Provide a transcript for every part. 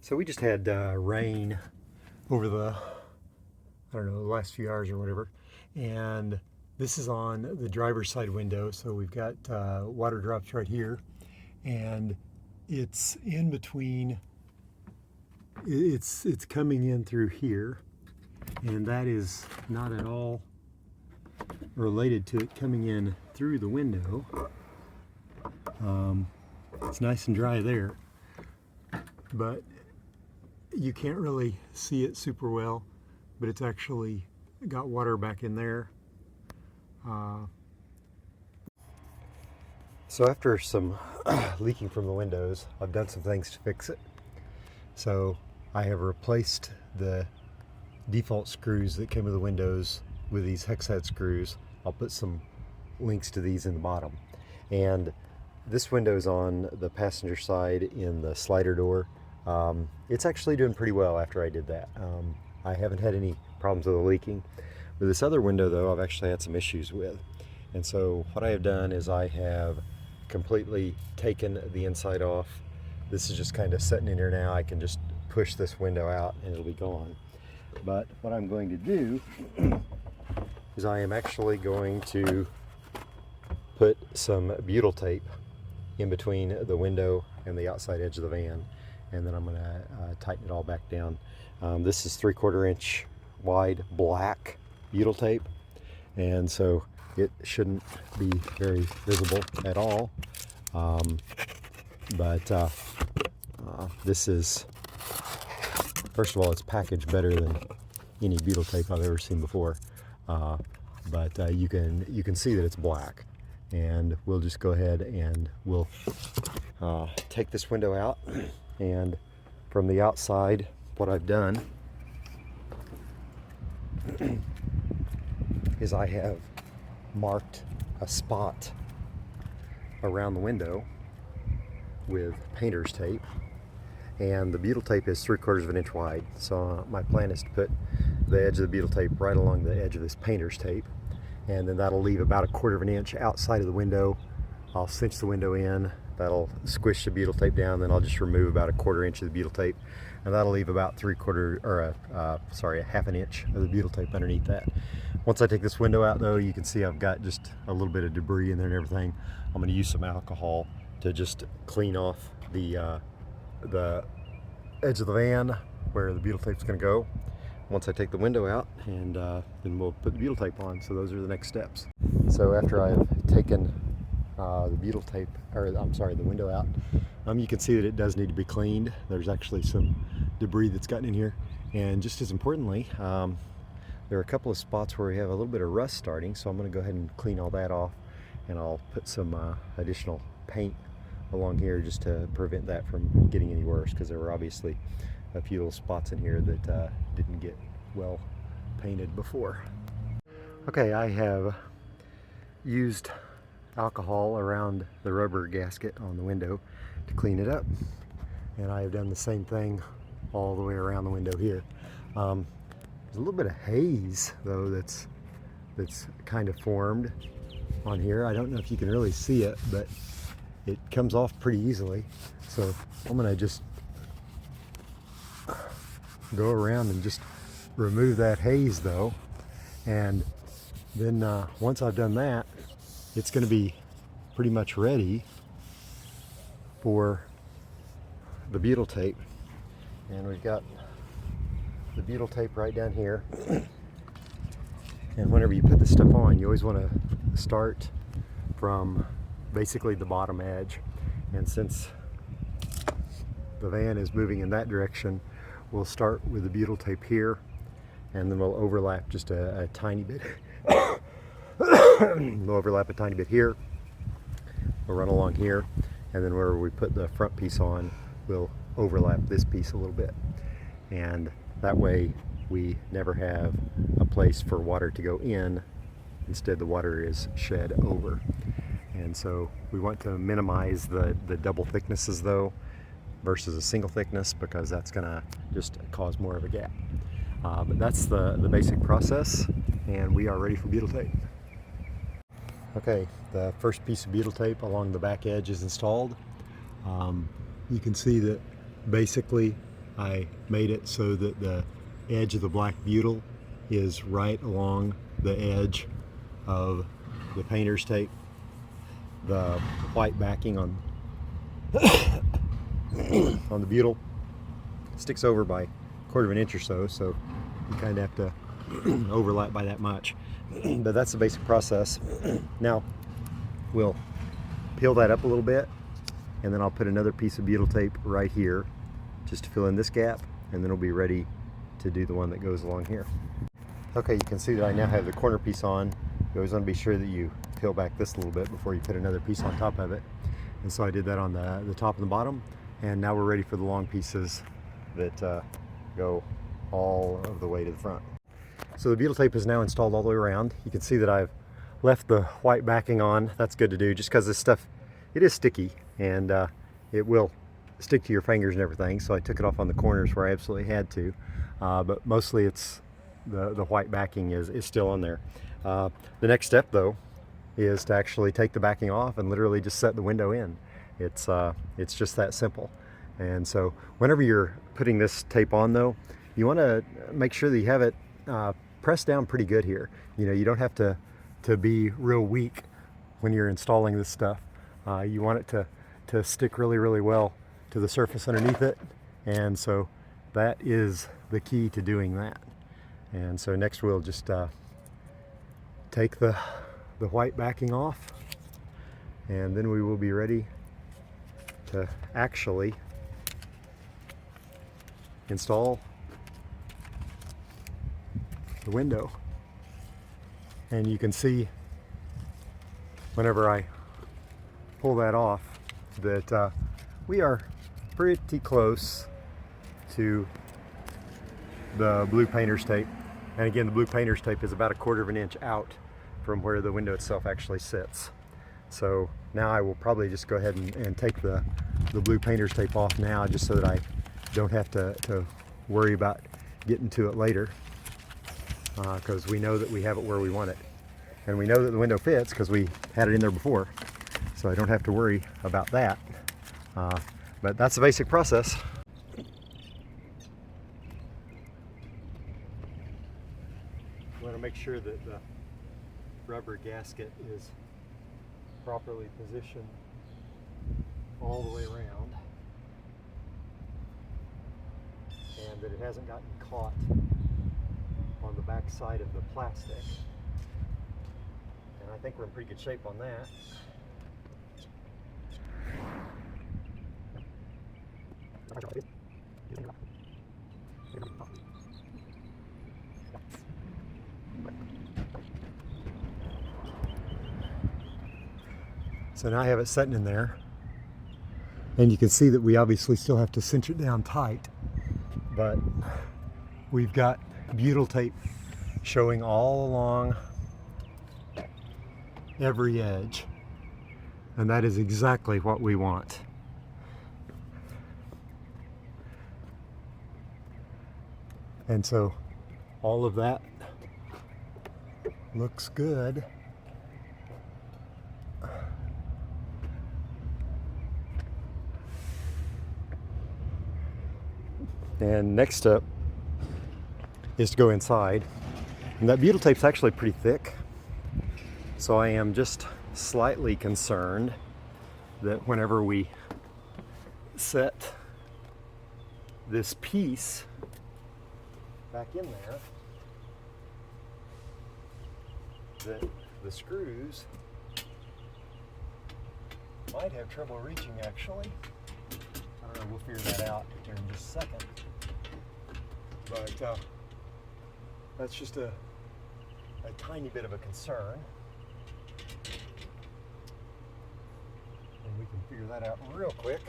So we just had rain over the, I don't know, the last few hours or whatever. And this is on the driver's side window. So we've got water drops right here. And it's in between, it's coming in through here. And that is not at all related to it coming in through the window. It's nice and dry there, but you can't really see it super well, but it's actually got water back in there. So after some leaking from the windows, I've done some things to fix it. So I have replaced the default screws that came with the windows with these hex head screws. I'll put some links to these in the bottom. And this window's on the passenger side in the slider door. It's actually doing pretty well after I did that. I haven't had any problems with the leaking. With this other window though, I've actually had some issues with. And so what I have done is I have completely taken the inside off. This is just kind of sitting in here now. I can just push this window out and it'll be gone. But what I'm going to do is I am actually going to put some butyl tape in between the window and the outside edge of the van, and then I'm going to tighten it all back down. This is 3/4 inch wide black butyl tape, and so it shouldn't be very visible at all. This is, first of all, it's packaged better than any butyl tape I've ever seen before. You can see that it's black, and we'll just go ahead and we'll take this window out. And from the outside, what I've done is I have marked a spot around the window with painter's tape, and the butyl tape is 3/4 inch wide. So my plan is to put the edge of the butyl tape right along the edge of this painter's tape, and then that'll leave about 1/4 inch outside of the window. I'll cinch the window in, that'll squish the butyl tape down, then I'll just remove about 1/4 inch of the butyl tape, and that'll leave about 3/4 or a 1/2 inch of the butyl tape underneath that. Once I take this window out though, you can see I've got just a little bit of debris in there and everything. I'm going to use some alcohol to just clean off the edge of the van where the butyl tape's going to go. Once I take the window out, and then we'll put the butyl tape on. So those are the next steps. So after I've taken the butyl tape, or I'm sorry, the window out, you can see that it does need to be cleaned. There's actually some debris that's gotten in here, and just as importantly, there are a couple of spots where we have a little bit of rust starting. So I'm going to go ahead and clean all that off, and I'll put some additional paint along here just to prevent that from getting any worse, because there were obviously a few little spots in here that didn't get well painted before. Okay, I have used alcohol around the rubber gasket on the window to clean it up, and I have done the same thing all the way around the window here. There's a little bit of haze though that's kind of formed on here. I don't know if you can really see it, but it comes off pretty easily. So I'm gonna just go around and just remove that haze though, and then once I've done that, it's going to be pretty much ready for the butyl tape. And we've got the butyl tape right down here, and whenever you put this stuff on, you always want to start from basically the bottom edge. And since the van is moving in that direction, we'll start with the butyl tape here, and then we'll overlap just a tiny bit. We'll overlap a tiny bit here, we'll run along here, and then where we put the front piece on, we'll overlap this piece a little bit. And that way we never have a place for water to go in. Instead, the water is shed over. And so we want to minimize the double thicknesses though versus a single thickness, because that's gonna just cause more of a gap. But that's the basic process, and we are ready for butyl tape. Okay, the first piece of butyl tape along the back edge is installed. You can see that basically I made it so that the edge of the black butyl is right along the edge of the painter's tape. The white backing on on the butyl sticks over by 1/4 inch or so, so you kind of have to overlap by that much. But that's the basic process. Now we'll peel that up a little bit, and then I'll put another piece of butyl tape right here just to fill in this gap, and then we'll be ready to do the one that goes along here. Okay, you can see that I now have the corner piece on. You always want to be sure that you peel back this a little bit before you put another piece on top of it. And so I did that on the top and the bottom, and now we're ready for the long pieces that go all of the way to the front. So the butyl tape is now installed all the way around. You can see that I've left the white backing on. That's good to do, just because this stuff, it is sticky, and it will stick to your fingers and everything. So I took it off on the corners where I absolutely had to, but mostly it's the white backing is still on there. The next step though is to actually take the backing off and literally just set the window in. It's just that simple. And so whenever you're putting this tape on though, you want to make sure that you have it pressed down pretty good here. You know, you don't have to be real weak when you're installing this stuff. You want it to stick really well to the surface underneath it, and so that is the key to doing that. And so next we'll just take the white backing off, and then we will be ready to actually install the window. And you can see whenever I pull that off that we are pretty close to the blue painter's tape. And again, the blue painter's tape is about 1/4 inch out from where the window itself actually sits. So now I will probably just go ahead and take the blue painter's tape off now, just so that I don't have to worry about getting to it later, because we know that we have it where we want it. And we know that the window fits because we had it in there before. So I don't have to worry about that. But that's the basic process. You want to make sure that the rubber gasket is properly positioned all the way around, and that it hasn't gotten caught on the back side of the plastic. And I think we're in pretty good shape on that. So now I have it sitting in there, and you can see that we obviously still have to cinch it down tight, but we've got butyl tape showing all along every edge, and that is exactly what we want. And so all of that looks good. And next up is to go inside. And that butyl tape's actually pretty thick. So I am just slightly concerned that whenever we set this piece back in there, that the screws might have trouble reaching actually. I don't know, we'll figure that out here in just a second. But that's just a tiny bit of a concern. And we can figure that out real quick.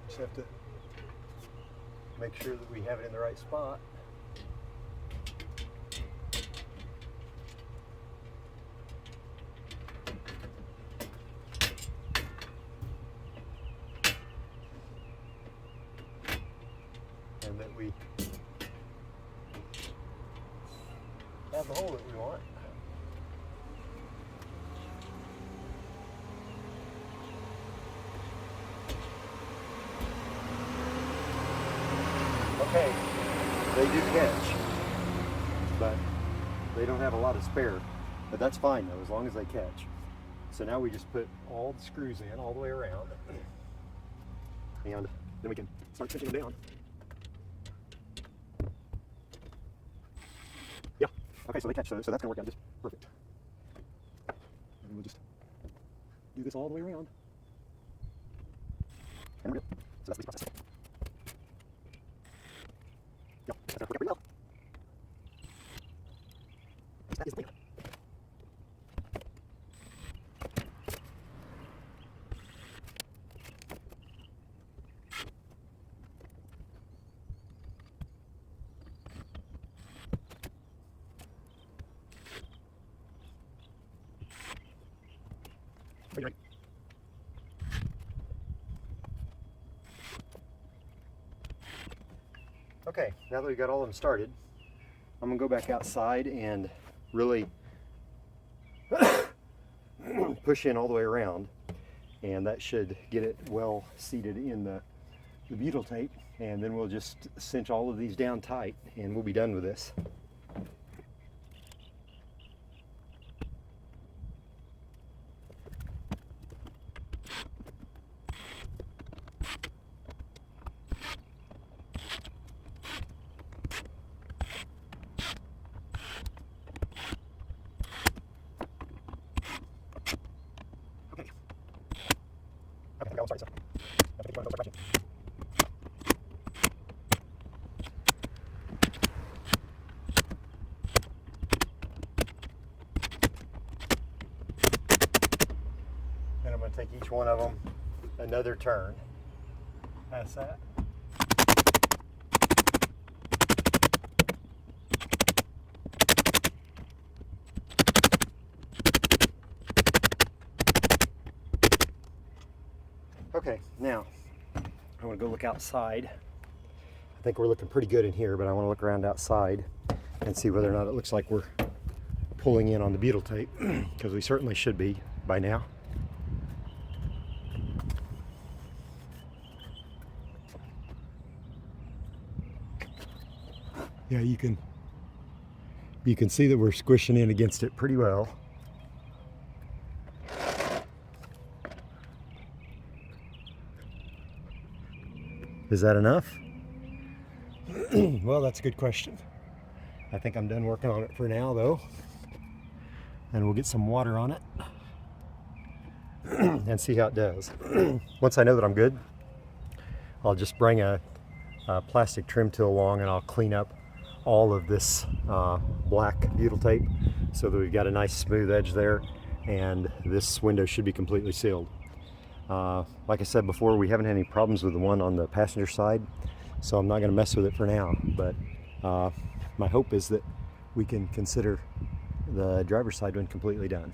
Just have to make sure that we have it in the right spot. And that we have the hole that we want. Okay, they do catch, but they don't have a lot of spare. But that's fine though, as long as they catch. So now we just put all the screws in all the way around, and then we can start pinching them down. Yeah, okay, so they catch those, so that's gonna work out just perfect. And we'll just do this all the way around. And we're good. So that's the process. Yeah, that's gonna work out pretty well. That is the thing. Right. Okay, now that we've got all of them started, I'm gonna go back outside and really push in all the way around, and that should get it well seated in the butyl tape, and then we'll just cinch all of these down tight and we'll be done with this. Okay, sorry, sorry. I think one of those are and I'm going to take each one of them another turn. That's that. Okay, now I want to go look outside. I think we're looking pretty good in here, but I want to look around outside and see whether or not it looks like we're pulling in on the butyl tape, because we certainly should be by now. Yeah, you can see that we're squishing in against it pretty well. Is that enough? Well, that's a good question. I think I'm done working on it for now though. And we'll get some water on it and see how it does. Once I know that I'm good, I'll just bring a plastic trim tool along and I'll clean up all of this black butyl tape so that we've got a nice smooth edge there, and this window should be completely sealed. Like I said before, we haven't had any problems with the one on the passenger side, so I'm not going to mess with it for now, but my hope is that we can consider the driver's side one completely done.